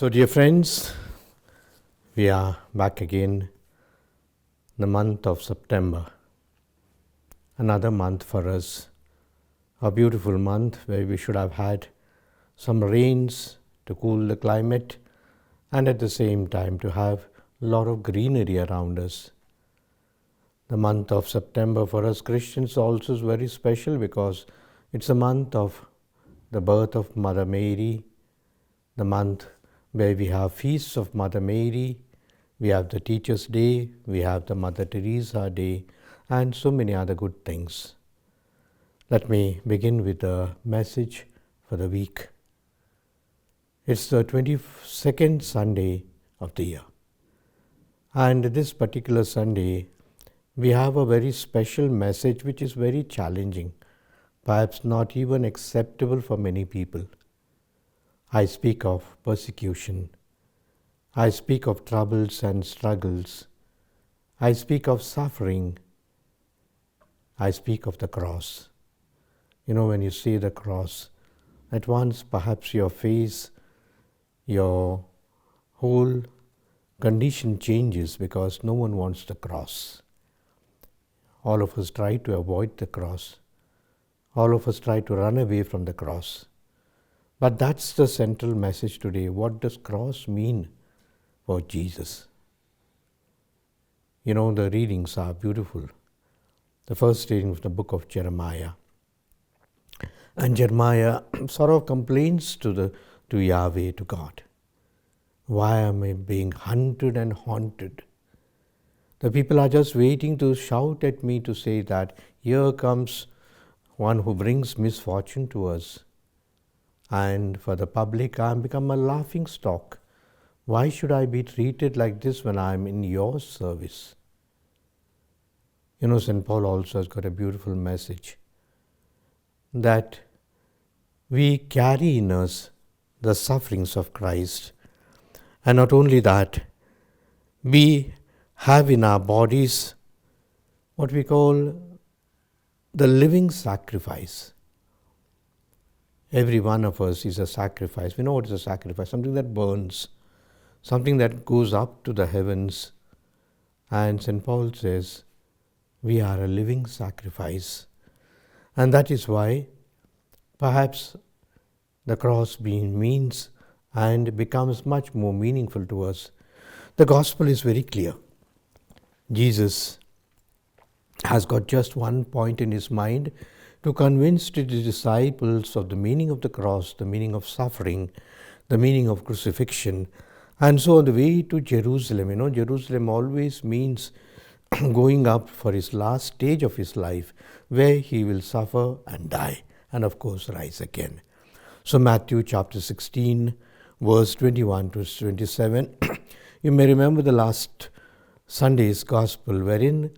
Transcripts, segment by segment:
So, dear friends, we are back again, the month of September. Another month for us, a beautiful month where we should have had some rains to cool the climate and at the same time to have a lot of greenery around us. The month of September for us Christians also is very special because it's a month of the birth of Mother Mary, the month where we have feasts of Mother Mary, we have the Teacher's Day, we have the Mother Teresa Day, and so many other good things. Let me begin with the message for the week. It's the 22nd Sunday of the year. And this particular Sunday, we have a very special message which is very challenging, perhaps not even acceptable for many people. I speak of persecution. I speak of troubles and struggles. I speak of suffering. I speak of the cross. You know, when you see the cross, at once perhaps your face, your whole condition changes because no one wants the cross. All of us try to avoid the cross. All of us try to run away from the cross. But that's the central message today. What does cross mean for Jesus? You know, the readings are beautiful. The first reading of the book of Jeremiah. And Jeremiah sort of complains to Yahweh, to God. Why am I being hunted and haunted? The people are just waiting to shout at me to say that here comes one who brings misfortune to us. And for the public, I have become a laughing stock. Why should I be treated like this when I am in your service? You know, St. Paul also has got a beautiful message that we carry in us the sufferings of Christ. And not only that, we have in our bodies what we call the living sacrifice. Every one of us is a sacrifice. We know what is a sacrifice, something that burns, something that goes up to the heavens. And St. Paul says, we are a living sacrifice. And that is why perhaps the cross means and becomes much more meaningful to us. The gospel is very clear. Jesus has got just one point in his mind to convince the disciples of the meaning of the cross, the meaning of suffering, the meaning of crucifixion. And so on the way to Jerusalem, you know, Jerusalem always means going up for his last stage of his life, where he will suffer and die, and of course rise again. So Matthew chapter 16, verse 21 to 27, you may remember the last Sunday's gospel, wherein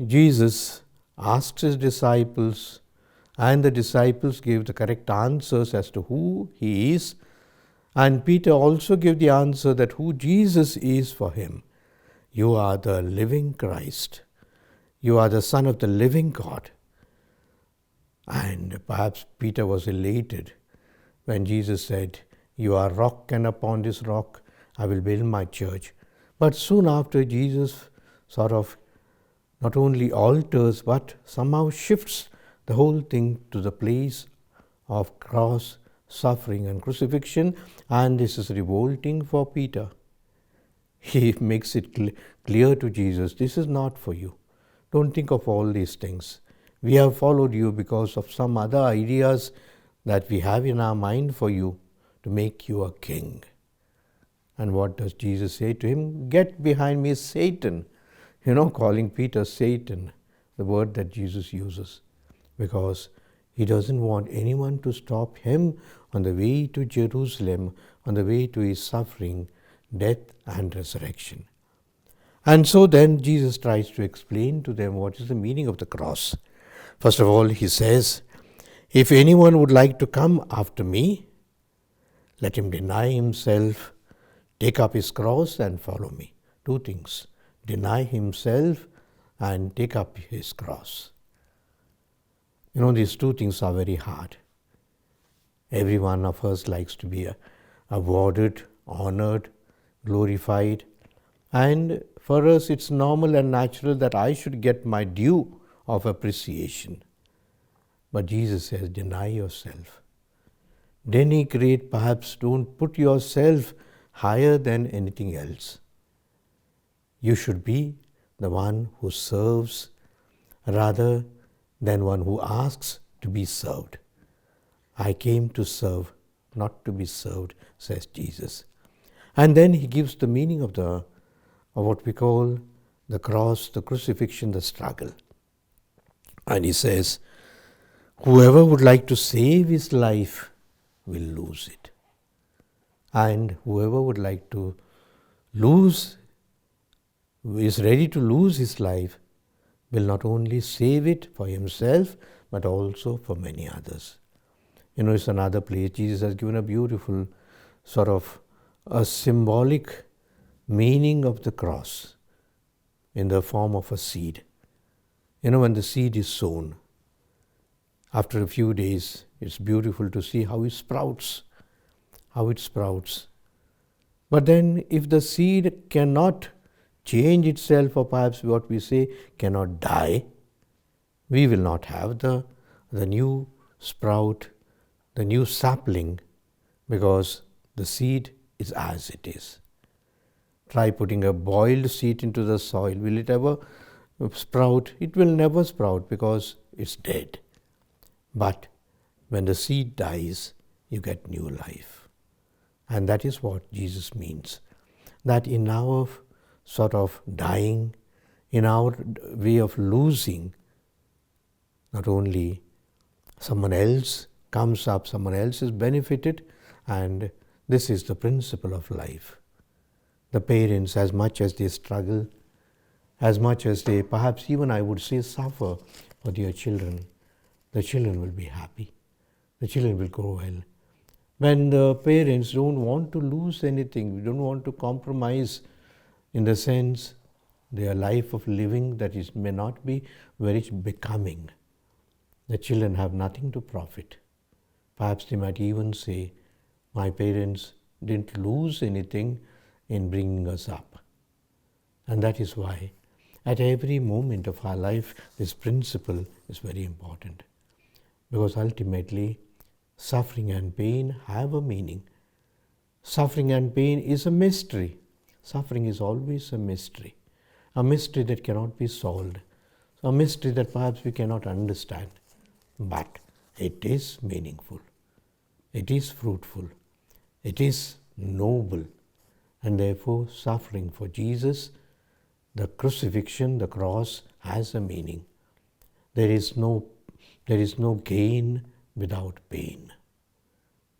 Jesus asks his disciples, and the disciples gave the correct answers as to who he is. And Peter also gave the answer that who Jesus is for him. You are the living Christ. You are the Son of the living God. And perhaps Peter was elated when Jesus said, you are rock, and upon this rock I will build my church. But soon after, Jesus sort of not only alters but somehow shifts the whole thing to the place of cross, suffering and crucifixion, and this is revolting for Peter. He makes it clear to Jesus, this is not for you. Don't think of all these things. We have followed you because of some other ideas that we have in our mind for you to make you a king. And what does Jesus say to him? Get behind me, Satan. You know, calling Peter Satan, the word that Jesus uses. Because he doesn't want anyone to stop him on the way to Jerusalem, on the way to his suffering, death and resurrection. And so then Jesus tries to explain to them what is the meaning of the cross. First of all, he says, if anyone would like to come after me, let him deny himself, take up his cross and follow me. Two things, deny himself and take up his cross. You know, these two things are very hard. Every one of us likes to be awarded honored, glorified. And for us, it's normal and natural that I should get my due of appreciation. But Jesus says, deny yourself. Denigrate, perhaps don't put yourself higher than anything else. You should be the one who serves rather than one who asks to be served. I came to serve, not to be served, says Jesus. And then he gives the meaning of what we call the cross, the crucifixion, the struggle. And he says, whoever would like to save his life will lose it. And whoever would like to is ready to lose his life, will not only save it for himself, but also for many others. It's another place. Jesus has given a beautiful sort of a symbolic meaning of the cross in the form of a seed. When the seed is sown, after a few days, it's beautiful to see how it sprouts. But then if the seed cannot change itself, or perhaps what we say cannot die, we will not have the new sprout, the new sapling, because the seed is as it is. Try putting a boiled seed into the soil. Will it ever sprout? It will never sprout because it's dead. But when the seed dies, you get new life. And that is what Jesus means. That in our sort of dying, in our way of losing, not only someone else comes up, someone else is benefited, and this is the principle of life. The parents, as much as they struggle, as much as they perhaps even I would say suffer for their children, the children will be happy. The children will grow well. When the parents don't want to lose anything, we don't want to compromise in the sense their life of living that may not be very becoming, the children have nothing to profit. Perhaps they might even say, my parents didn't lose anything in bringing us up. And that is why at every moment of our life, this principle is very important. Because ultimately, suffering and pain have a meaning. Suffering and pain is a mystery. Suffering is always a mystery that cannot be solved, a mystery that perhaps we cannot understand. But it is meaningful, it is fruitful, it is noble, and therefore suffering for Jesus, the crucifixion, the cross has a meaning. There is no gain without pain.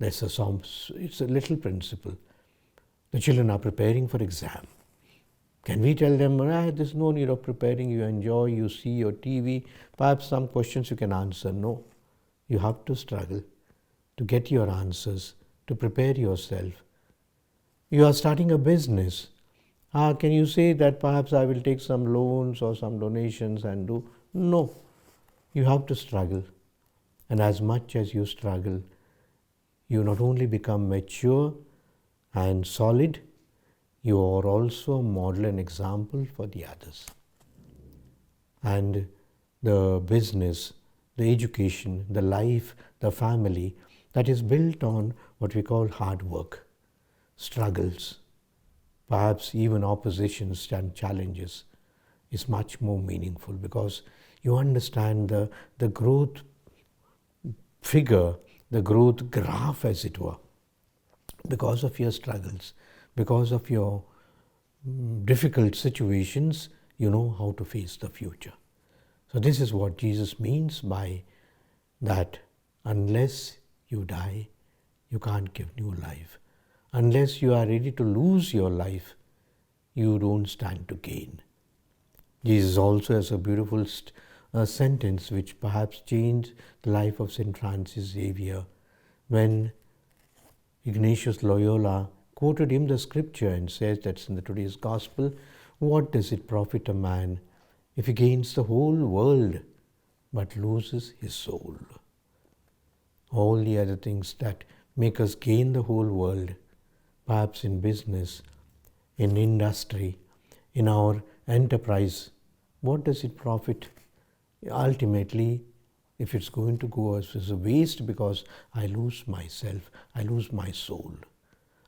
It's a little principle. The children are preparing for exam. Can we tell them, there's no need of preparing, you enjoy, you see your TV, perhaps some questions you can answer? No. You have to struggle to get your answers, to prepare yourself. You are starting a business. Can you say that perhaps I will take some loans or some donations and do? No. You have to struggle. And as much as you struggle, you not only become mature and solid, you are also a model and example for the others. And the business, the education, the life, the family, that is built on what we call hard work, struggles, perhaps even oppositions and challenges, is much more meaningful because you understand the growth figure, the growth graph as it were, because of your struggles, because of your difficult situations, you know how to face the future. So this is what Jesus means by that unless you die, you can't give new life. Unless you are ready to lose your life, you don't stand to gain. Jesus also has a beautiful sentence which perhaps changed the life of St. Francis Xavier when Ignatius Loyola quoted him the scripture and says that's in today's gospel, what does it profit a man if he gains the whole world but loses his soul? All the other things that make us gain the whole world, perhaps in business, in industry, in our enterprise, what does it profit? Ultimately, if it's going to go as a waste because I lose myself, I lose my soul,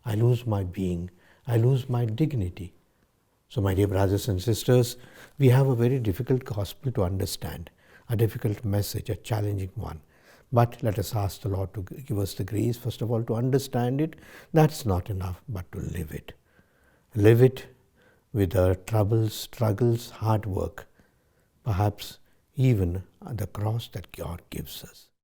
I lose my being, I lose my dignity. So, my dear brothers and sisters, we have a very difficult gospel to understand, a difficult message, a challenging one. But let us ask the Lord to give us the grace, first of all, to understand it. That's not enough, but to live it. Live it with our troubles, struggles, hard work, perhaps even the cross that God gives us.